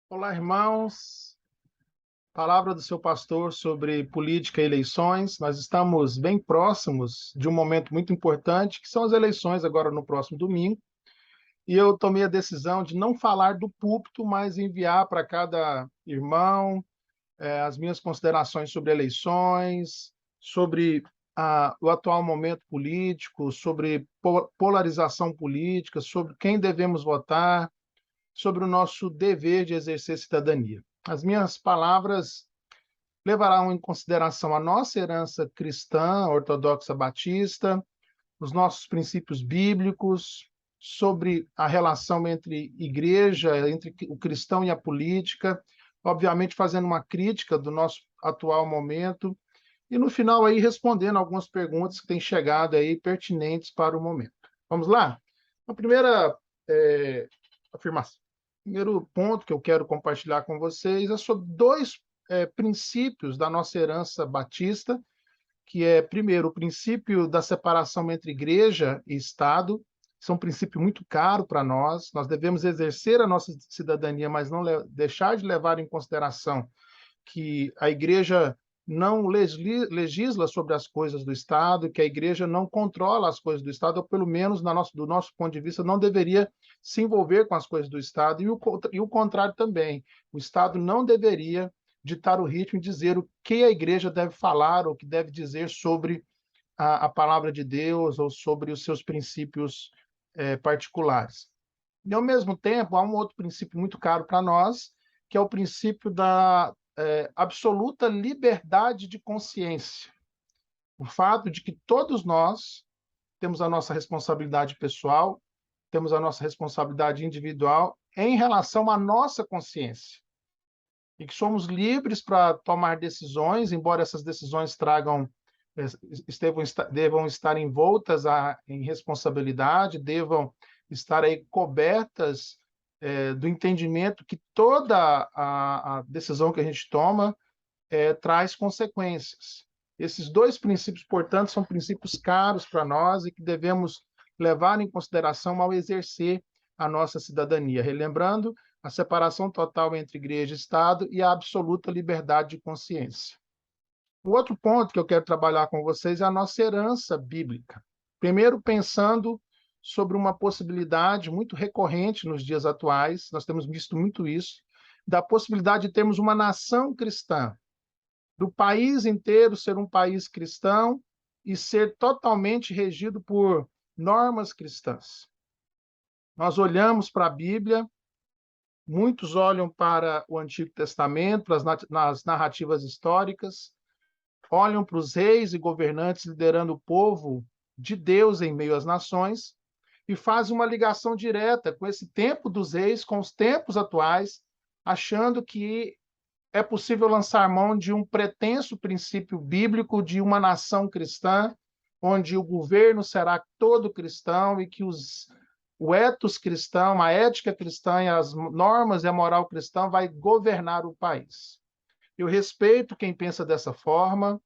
Olá, irmãos. Palavra do seu pastor sobre política e eleições. Nós estamos bem próximos de um momento muito importante, que são as eleições agora no próximo domingo. E eu tomei a decisão de não falar do púlpito, mas enviar para cada irmão as minhas considerações sobre eleições, sobre o atual momento político, sobre polarização política, sobre quem devemos votar, sobre o nosso dever de exercer cidadania. As minhas palavras levarão em consideração a nossa herança cristã, ortodoxa batista, os nossos princípios bíblicos, sobre a relação entre igreja, entre o cristão e a política, obviamente fazendo uma crítica do nosso atual momento, e no final aí respondendo algumas perguntas que têm chegado aí pertinentes para o momento. Vamos lá? A primeira afirmação. O primeiro ponto que eu quero compartilhar com vocês é sobre dois princípios da nossa herança batista, que é, primeiro, o princípio da separação entre igreja e Estado. Isso é um princípio muito caro para nós. Nós devemos exercer a nossa cidadania, mas não deixar de levar em consideração que a igreja não legisla sobre as coisas do Estado, que a igreja não controla as coisas do Estado, ou pelo menos do nosso ponto de vista, não deveria se envolver com as coisas do Estado, e o contrário também. O Estado não deveria ditar o ritmo e dizer o que a igreja deve falar ou o que deve dizer sobre a palavra de Deus ou sobre os seus princípios particulares. E, ao mesmo tempo, há um outro princípio muito caro para nós, que é o princípio da absoluta liberdade de consciência. O fato de que todos nós temos a nossa responsabilidade pessoal, temos a nossa responsabilidade individual em relação à nossa consciência. E que somos livres para tomar decisões, embora essas decisões devam estar envoltas em responsabilidade, devam estar aí cobertas do entendimento que toda a decisão que a gente toma traz consequências. Esses dois princípios, portanto, são princípios caros para nós e que devemos levar em consideração ao exercer a nossa cidadania. Relembrando, a separação total entre igreja e Estado e a absoluta liberdade de consciência. O outro ponto que eu quero trabalhar com vocês é a nossa herança bíblica. Primeiro, pensando sobre uma possibilidade muito recorrente nos dias atuais, nós temos visto muito isso, da possibilidade de termos uma nação cristã, do país inteiro ser um país cristão e ser totalmente regido por normas cristãs. Nós olhamos para a Bíblia, muitos olham para o Antigo Testamento, para nas narrativas históricas, olham para os reis e governantes liderando o povo de Deus em meio às nações e fazem uma ligação direta com esse tempo dos reis, com os tempos atuais, achando que é possível lançar mão de um pretenso princípio bíblico de uma nação cristã, onde o governo será todo cristão e que o ethos cristão, a ética cristã e as normas e a moral cristã vai governar o país. Eu respeito quem pensa dessa forma,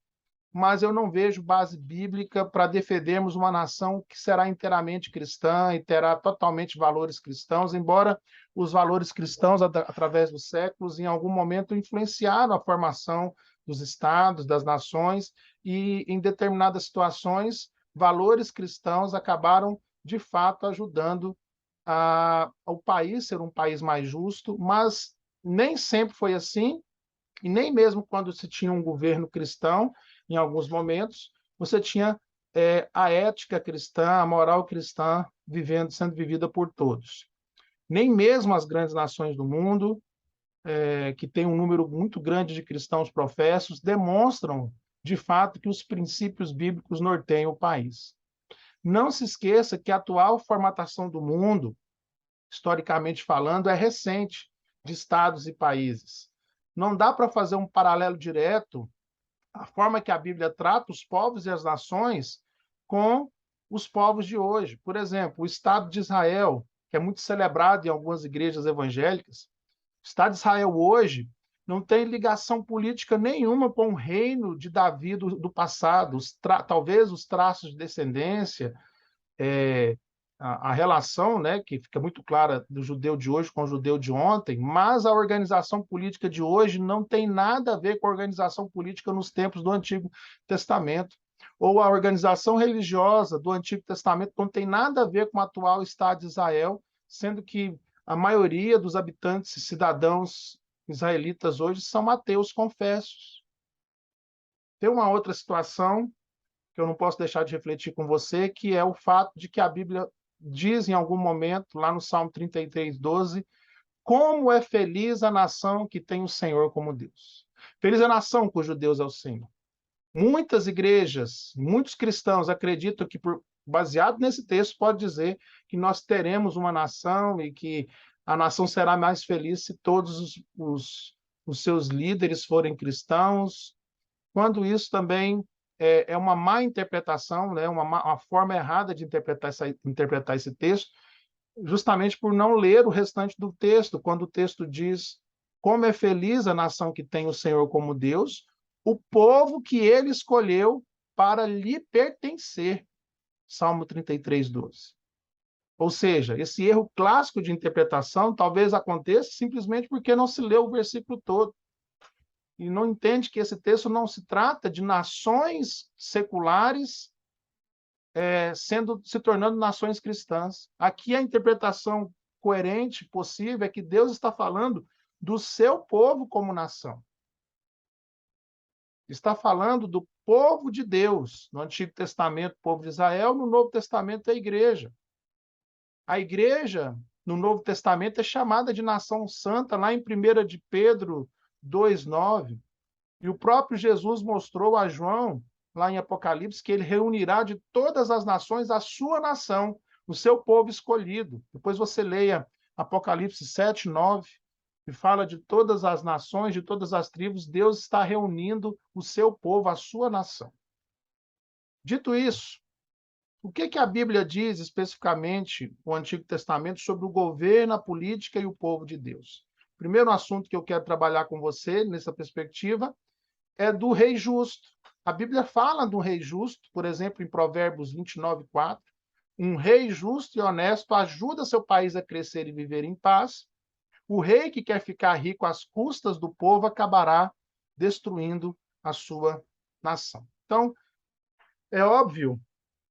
mas eu não vejo base bíblica para defendermos uma nação que será inteiramente cristã e terá totalmente valores cristãos, embora os valores cristãos, através dos séculos, em algum momento influenciaram a formação dos estados, das nações, e em determinadas situações, valores cristãos acabaram, de fato, ajudando o país ser um país mais justo, mas nem sempre foi assim, e nem mesmo quando se tinha um governo cristão, em alguns momentos, você tinha a ética cristã, a moral cristã sendo vivida por todos. Nem mesmo as grandes nações do mundo, que têm um número muito grande de cristãos professos, demonstram, de fato, que os princípios bíblicos norteiam o país. Não se esqueça que a atual formatação do mundo, historicamente falando, é recente, de estados e países. Não dá para fazer um paralelo direto a forma que a Bíblia trata os povos e as nações com os povos de hoje. Por exemplo, o Estado de Israel, que é muito celebrado em algumas igrejas evangélicas, o Estado de Israel hoje não tem ligação política nenhuma com o reino de Davi do passado. Talvez os traços de descendência, a relação, né, que fica muito clara do judeu de hoje com o judeu de ontem, mas a organização política de hoje não tem nada a ver com a organização política nos tempos do Antigo Testamento, ou a organização religiosa do Antigo Testamento não tem nada a ver com o atual Estado de Israel, sendo que a maioria dos habitantes e cidadãos israelitas hoje são ateus confessos. Tem uma outra situação que eu não posso deixar de refletir com você, que é o fato de que a Bíblia diz em algum momento, lá no Salmo 33:12, como é feliz a nação que tem o Senhor como Deus. Feliz a nação cujo Deus é o Senhor. Muitas igrejas, muitos cristãos acreditam que, baseado nesse texto, pode dizer que nós teremos uma nação e que a nação será mais feliz se todos os seus líderes forem cristãos, quando isso também é uma má interpretação, né? Uma forma errada de interpretar esse texto, justamente por não ler o restante do texto, quando o texto diz como é feliz a nação que tem o Senhor como Deus, o povo que ele escolheu para lhe pertencer. Salmo 33:12. Ou seja, esse erro clássico de interpretação talvez aconteça simplesmente porque não se leu o versículo todo e não entende que esse texto não se trata de nações seculares se tornando nações cristãs. Aqui a interpretação coerente possível é que Deus está falando do seu povo como nação. Está falando do povo de Deus. No Antigo Testamento, o povo de Israel, no Novo Testamento, a igreja. A igreja, no Novo Testamento, é chamada de nação santa, lá em 1 de Pedro 2:9. E o próprio Jesus mostrou a João, lá em Apocalipse, que ele reunirá de todas as nações a sua nação, o seu povo escolhido. Depois você leia Apocalipse 7:9, que fala de todas as nações, de todas as tribos, Deus está reunindo o seu povo, a sua nação. Dito isso, o que a Bíblia diz especificamente, o Antigo Testamento, sobre o governo, a política e o povo de Deus? O primeiro assunto que eu quero trabalhar com você, nessa perspectiva, é do rei justo. A Bíblia fala do rei justo, por exemplo, em Provérbios 29:4. Um rei justo e honesto ajuda seu país a crescer e viver em paz. O rei que quer ficar rico às custas do povo acabará destruindo a sua nação. Então, é óbvio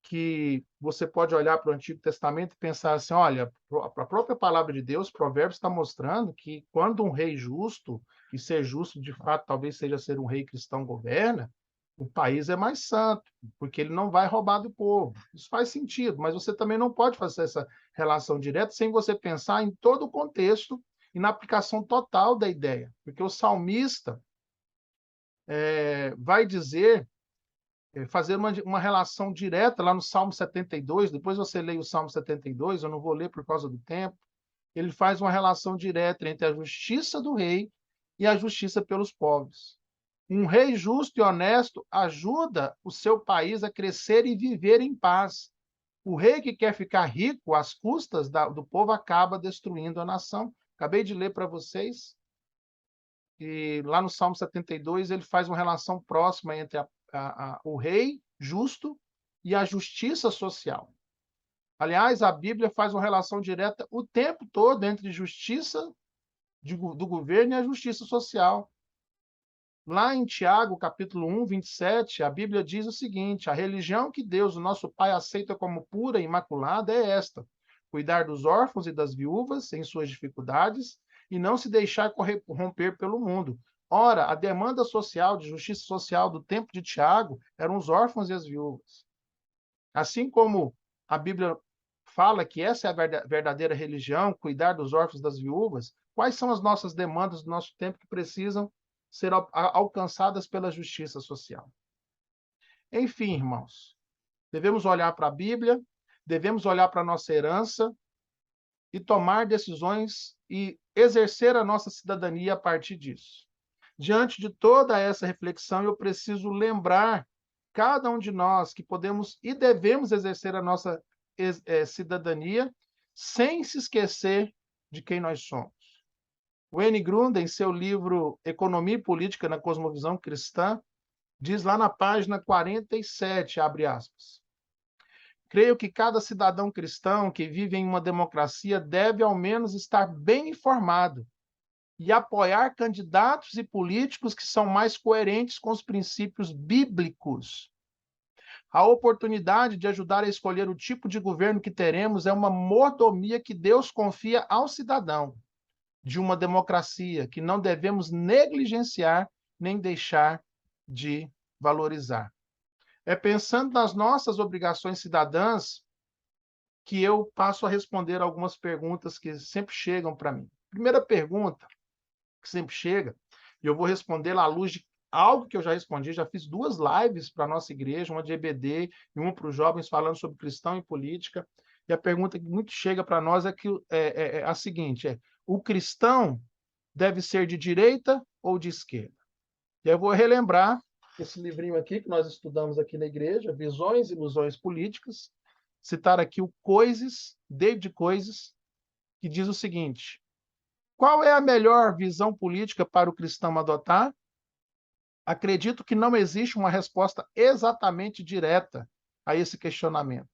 que você pode olhar para o Antigo Testamento e pensar assim, olha, a própria palavra de Deus, Provérbios, está mostrando que quando um rei justo, e ser justo de fato talvez seja ser um rei cristão governa, o país é mais santo, porque ele não vai roubar do povo. Isso faz sentido, mas você também não pode fazer essa relação direta sem você pensar em todo o contexto e na aplicação total da ideia. Porque o salmista vai dizer fazer uma relação direta lá no Salmo 72, depois você lê o Salmo 72, eu não vou ler por causa do tempo, ele faz uma relação direta entre a justiça do rei e a justiça pelos pobres. Um rei justo e honesto ajuda o seu país a crescer e viver em paz. O rei que quer ficar rico às custas do povo acaba destruindo a nação. Acabei de ler para vocês, e lá no Salmo 72 ele faz uma relação próxima entre o rei justo e a justiça social. Aliás, a Bíblia faz uma relação direta o tempo todo entre justiça do governo e a justiça social. Lá em Tiago, capítulo 1:27, a Bíblia diz o seguinte: a religião que Deus, o nosso Pai, aceita como pura e imaculada é esta: cuidar dos órfãos e das viúvas em suas dificuldades e não se deixar corromper pelo mundo. Ora, a demanda social, de justiça social do tempo de Tiago eram os órfãos e as viúvas. Assim como a Bíblia fala que essa é a verdadeira religião, cuidar dos órfãos e das viúvas, quais são as nossas demandas do nosso tempo que precisam ser alcançadas pela justiça social? Enfim, irmãos, devemos olhar para a Bíblia, devemos olhar para a nossa herança e tomar decisões e exercer a nossa cidadania a partir disso. Diante de toda essa reflexão, eu preciso lembrar cada um de nós que podemos e devemos exercer a nossa cidadania sem se esquecer de quem nós somos. O N. Gruden, em seu livro Economia e Política na Cosmovisão Cristã, diz lá na página 47, abre aspas, Creio que cada cidadão cristão que vive em uma democracia deve, ao menos, estar bem informado e apoiar candidatos e políticos que são mais coerentes com os princípios bíblicos. A oportunidade de ajudar a escolher o tipo de governo que teremos é uma mordomia que Deus confia ao cidadão de uma democracia que não devemos negligenciar nem deixar de valorizar. É pensando nas nossas obrigações cidadãs que eu passo a responder algumas perguntas que sempre chegam para mim. Primeira pergunta que sempre chega, e eu vou responder à luz de algo que eu já respondi, já fiz 2 lives para a nossa igreja, uma de EBD e uma para os jovens falando sobre cristão e política, e a pergunta que muito chega para nós é a seguinte, o cristão deve ser de direita ou de esquerda? E aí eu vou relembrar esse livrinho aqui que nós estudamos aqui na igreja, Visões e Ilusões Políticas, citar aqui o Coises, David Coises, que diz o seguinte: qual é a melhor visão política para o cristão adotar? Acredito que não existe uma resposta exatamente direta a esse questionamento.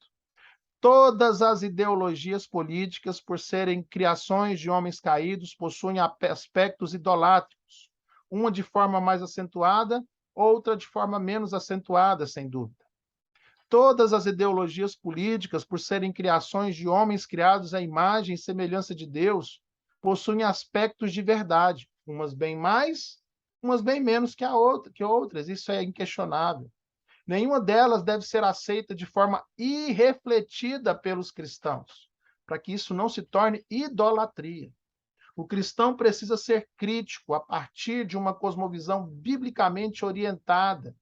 Todas as ideologias políticas, por serem criações de homens caídos, possuem aspectos idolátricos, uma de forma mais acentuada, outra de forma menos acentuada, sem dúvida. Todas as ideologias políticas, por serem criações de homens criados à imagem e semelhança de Deus, possuem aspectos de verdade, umas bem mais, umas bem menos que outras, isso é inquestionável. Nenhuma delas deve ser aceita de forma irrefletida pelos cristãos, para que isso não se torne idolatria. O cristão precisa ser crítico a partir de uma cosmovisão biblicamente orientada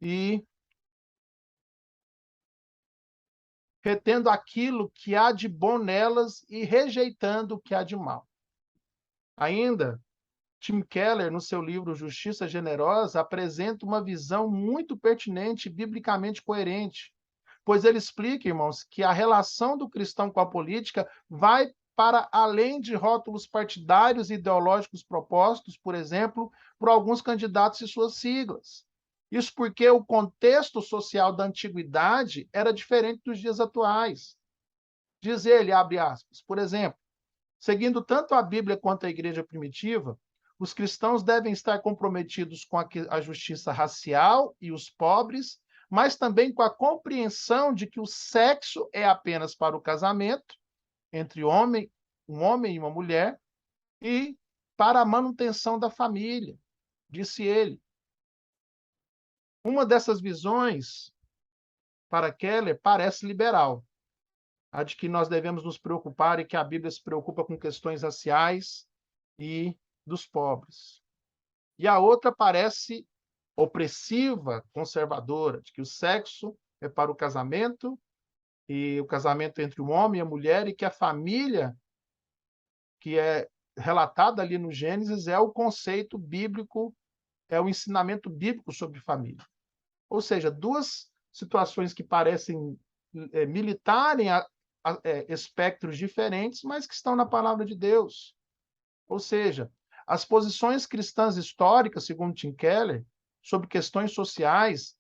e retendo aquilo que há de bom nelas e rejeitando o que há de mal. Ainda, Tim Keller, no seu livro Justiça Generosa, apresenta uma visão muito pertinente e biblicamente coerente, pois ele explica, irmãos, que a relação do cristão com a política vai para além de rótulos partidários e ideológicos propostos, por exemplo, por alguns candidatos e suas siglas. Isso porque o contexto social da antiguidade era diferente dos dias atuais. Diz ele, abre aspas, por exemplo, seguindo tanto a Bíblia quanto a igreja primitiva, os cristãos devem estar comprometidos com a justiça racial e os pobres, mas também com a compreensão de que o sexo é apenas para o casamento entre um homem e uma mulher e para a manutenção da família, disse ele. Uma dessas visões, para Keller, parece liberal, a de que nós devemos nos preocupar e que a Bíblia se preocupa com questões raciais e dos pobres. E a outra parece opressiva, conservadora, de que o sexo é para o casamento, e o casamento entre o homem e a mulher, e que a família, que é relatada ali no Gênesis, é o conceito bíblico, é o ensinamento bíblico sobre família. Ou seja, 2 situações que parecem militarem espectros diferentes, mas que estão na palavra de Deus. Ou seja, as posições cristãs históricas, segundo Tim Keller, sobre questões sociais,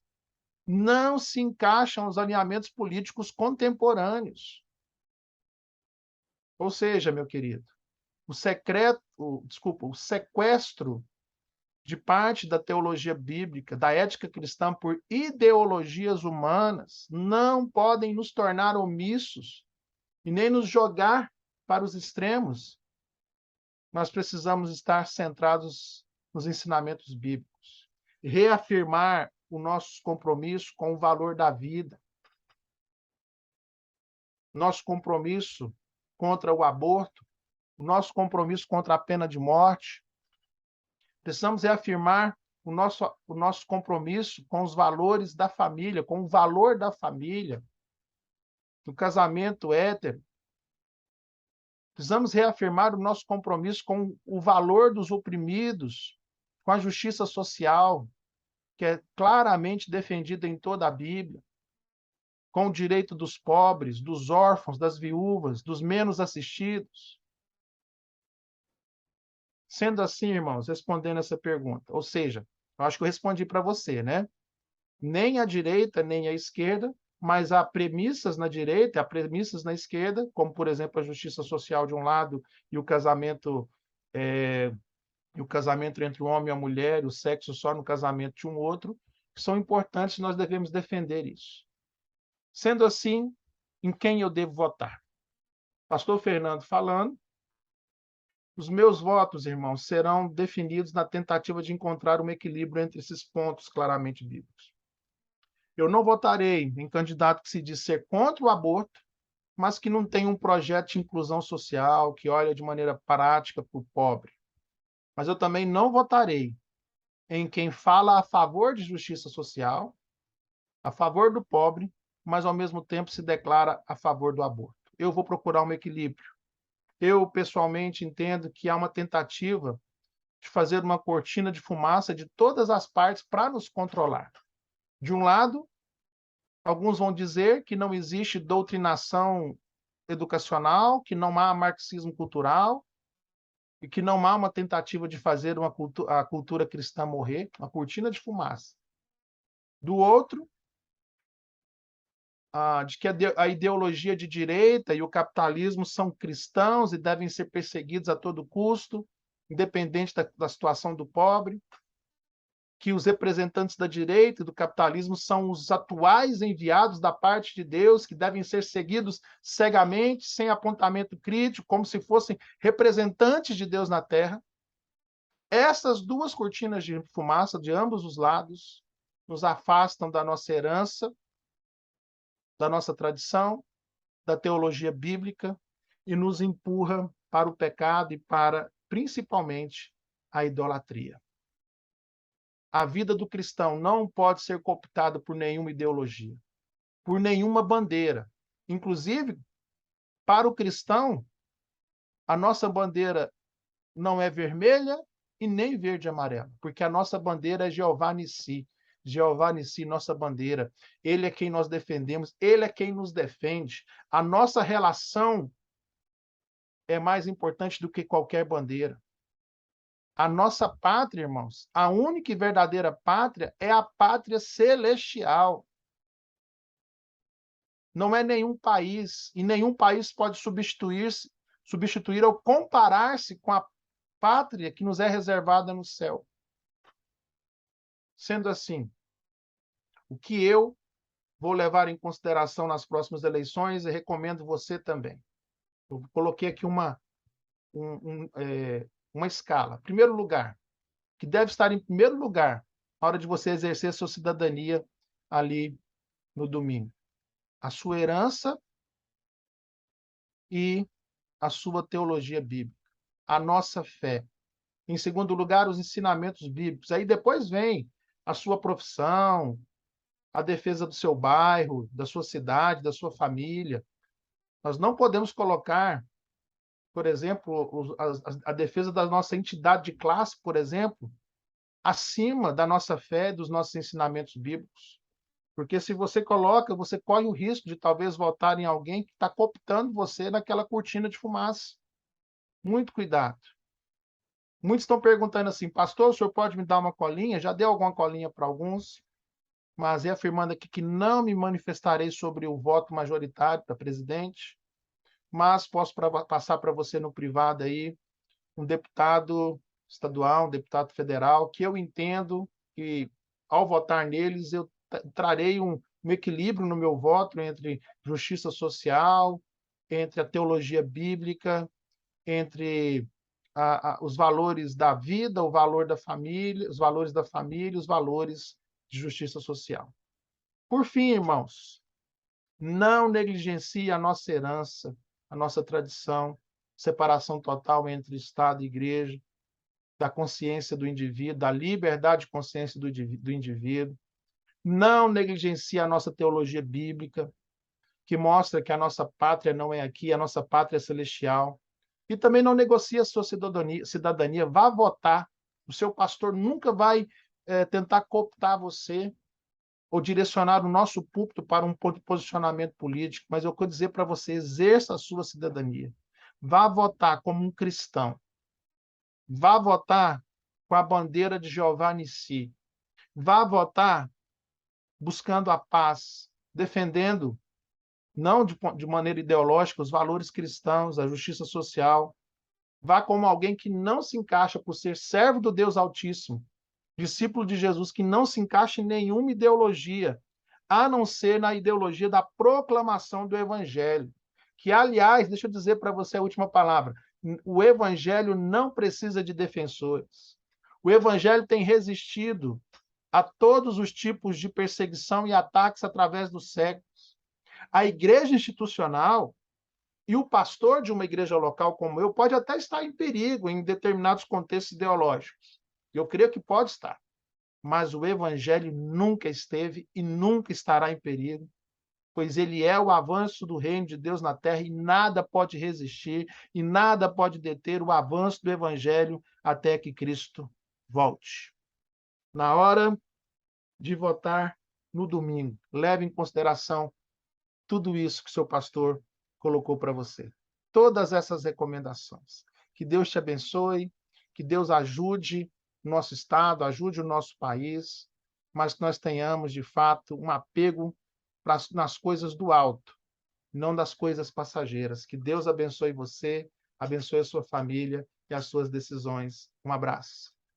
não se encaixam aos alinhamentos políticos contemporâneos. Ou seja, meu querido, o sequestro de parte da teologia bíblica, da ética cristã por ideologias humanas, não podem nos tornar omissos e nem nos jogar para os extremos. Nós precisamos estar centrados nos ensinamentos bíblicos, reafirmar o nosso compromisso com o valor da vida, nosso compromisso contra o aborto, o nosso compromisso contra a pena de morte. Precisamos reafirmar o nosso compromisso com os valores da família, com o valor da família, do casamento hétero. Precisamos reafirmar o nosso compromisso com o valor dos oprimidos, com a justiça social, que é claramente defendida em toda a Bíblia, com o direito dos pobres, dos órfãos, das viúvas, dos menos assistidos. Sendo assim, irmãos, respondendo essa pergunta, ou seja, eu acho que eu respondi para você, né? Nem a direita, nem a esquerda, mas há premissas na direita, há premissas na esquerda, como, por exemplo, a justiça social de um lado e o casamento entre o homem e a mulher, o sexo só no casamento de um outro, que são importantes, nós devemos defender isso. Sendo assim, em quem eu devo votar? Pastor Fernando falando, os meus votos, irmãos, serão definidos na tentativa de encontrar um equilíbrio entre esses pontos claramente bíblicos. Eu não votarei em candidato que se diz ser contra o aborto, mas que não tem um projeto de inclusão social, que olha de maneira prática para o pobre. Mas eu também não votarei em quem fala a favor de justiça social, a favor do pobre, mas ao mesmo tempo se declara a favor do aborto. Eu vou procurar um equilíbrio. Eu, pessoalmente, entendo que há uma tentativa de fazer uma cortina de fumaça de todas as partes para nos controlar. De um lado, alguns vão dizer que não existe doutrinação educacional, que não há marxismo cultural e que não há uma tentativa de fazer a cultura cristã morrer, uma cortina de fumaça. Do outro, de que a ideologia de direita e o capitalismo são cristãos e devem ser perseguidos a todo custo, independente da situação do pobre, que os representantes da direita e do capitalismo são os atuais enviados da parte de Deus, que devem ser seguidos cegamente, sem apontamento crítico, como se fossem representantes de Deus na Terra. Essas duas cortinas de fumaça de ambos os lados nos afastam da nossa herança, da nossa tradição, da teologia bíblica e nos empurra para o pecado e para, principalmente, a idolatria. A vida do cristão não pode ser cooptada por nenhuma ideologia, por nenhuma bandeira. Inclusive, para o cristão, a nossa bandeira não é vermelha e nem verde e amarela, porque a nossa bandeira é Jeová Nissi. Jeová Nissi, nossa bandeira. Ele é quem nós defendemos, ele é quem nos defende. A nossa relação é mais importante do que qualquer bandeira. A nossa pátria, irmãos, a única e verdadeira pátria é a pátria celestial. Não é nenhum país, e nenhum país pode substituir ou comparar-se com a pátria que nos é reservada no céu. Sendo assim, o que eu vou levar em consideração nas próximas eleições e recomendo você também. Eu coloquei aqui uma escala. Primeiro lugar, que deve estar em primeiro lugar na hora de você exercer sua cidadania ali no domingo. A sua herança e a sua teologia bíblica. A nossa fé. Em segundo lugar, os ensinamentos bíblicos. Aí depois vem a sua profissão, a defesa do seu bairro, da sua cidade, da sua família. Nós não podemos colocar, por exemplo, a defesa da nossa entidade de classe, por exemplo, acima da nossa fé, dos nossos ensinamentos bíblicos. Porque se você coloca, você corre o risco de talvez votar em alguém que está cooptando você naquela cortina de fumaça. Muito cuidado. Muitos estão perguntando assim, pastor, o senhor pode me dar uma colinha? Já deu alguma colinha para alguns, mas afirmando aqui que não me manifestarei sobre o voto majoritário para presidente, mas posso passar para você no privado aí um deputado estadual, um deputado federal, que eu entendo que, ao votar neles, eu trarei um equilíbrio no meu voto entre justiça social, entre a teologia bíblica, entre os valores da vida, o valor da família, os valores da família, os valores de justiça social. Por fim, irmãos, não negligencie a nossa herança, a nossa tradição, separação total entre Estado e Igreja, da consciência do indivíduo, da liberdade de consciência do indivíduo. Não negligencie a nossa teologia bíblica, que mostra que a nossa pátria não é aqui, a nossa pátria é celestial. E também não negocie a sua cidadania. Vá votar. O seu pastor nunca vai tentar cooptar você ou direcionar o nosso púlpito para um posicionamento político, mas eu quero dizer para você, exerça a sua cidadania. Vá votar como um cristão. Vá votar com a bandeira de Jeová Nissi. Vá votar buscando a paz. defendendo, não de maneira ideológica, os valores cristãos, a justiça social. Vá como alguém que não se encaixa por ser servo do Deus Altíssimo, discípulo de Jesus, que não se encaixa em nenhuma ideologia, a não ser na ideologia da proclamação do Evangelho. Que, aliás, deixa eu dizer para você a última palavra: o Evangelho não precisa de defensores. O Evangelho tem resistido a todos os tipos de perseguição e ataques através dos séculos. A igreja institucional e o pastor de uma igreja local como eu pode até estar em perigo em determinados contextos ideológicos. Eu creio que pode estar. Mas o evangelho nunca esteve e nunca estará em perigo, pois ele é o avanço do reino de Deus na terra e nada pode resistir e nada pode deter o avanço do evangelho até que Cristo volte. Na hora de votar no domingo, leve em consideração tudo isso que o seu pastor colocou para você. Todas essas recomendações. Que Deus te abençoe, que Deus ajude o nosso Estado, ajude o nosso país, mas que nós tenhamos, de fato, um apego nas coisas do alto, não das coisas passageiras. Que Deus abençoe você, abençoe a sua família e as suas decisões. Um abraço.